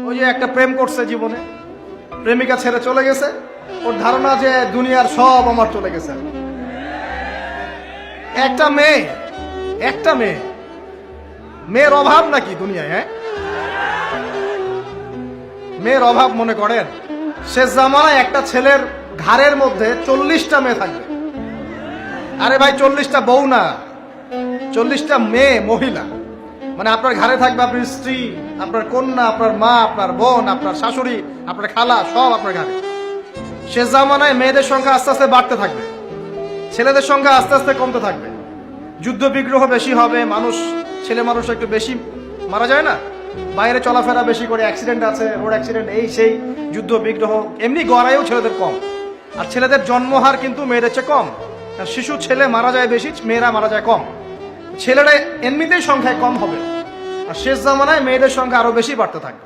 ওই যে একটা প্রেম করছে জীবনে, প্রেমিকা ছেড়ে চলে গেছে, ওর ধারণা যে দুনিয়ার সব আমার চলে গেছে। একটা মেয়ে, মেয়ের অভাব নাকি দুনিয়ায়? হ্যাঁ, মেয়ের অভাব মনে করেন? শেষ জামানায় একটা ছেলের ঘাড়ের মধ্যে 40টা মেয়ে থাকবে। আরে ভাই, 40টা বউ না, 40টা মেয়ে, মহিলা। মানে আপনার ঘাড়ে থাকবে আপনার স্ত্রী, আপনার কন্যা, আপনার মা, আপনার বোন, আপনার শাশুড়ি, আপনার খালা, সব আপনার ঘাড়ে। শেষ জামানায় মেয়েদের সংখ্যা আস্তে আস্তে বাড়তে থাকবে, ছেলেদের সংখ্যা আস্তে আস্তে কমতে থাকবে। যুদ্ধ বিগ্রহ বেশি হবে, ছেলে মানুষ একটু বেশি মারা যায় না, বাইরে চলাফেরা বেশি করে, অ্যাক্সিডেন্ট আছে, রোড অ্যাক্সিডেন্ট, এই সেই, যুদ্ধ বিগ্রহ। এমনি গড়াইও ছেলেদের কম, আর ছেলেদের জন্মহার কিন্তু মেয়েদের চেয়ে কম। শিশু ছেলে মারা যায় বেশি, মেয়েরা মারা যায় কম। ছেলেরা এমনিতেই সংখ্যায় কম হবে, আর শেষ জামানায় মেয়েদের সংখ্যা আরো বেশি বাড়তে থাকবে।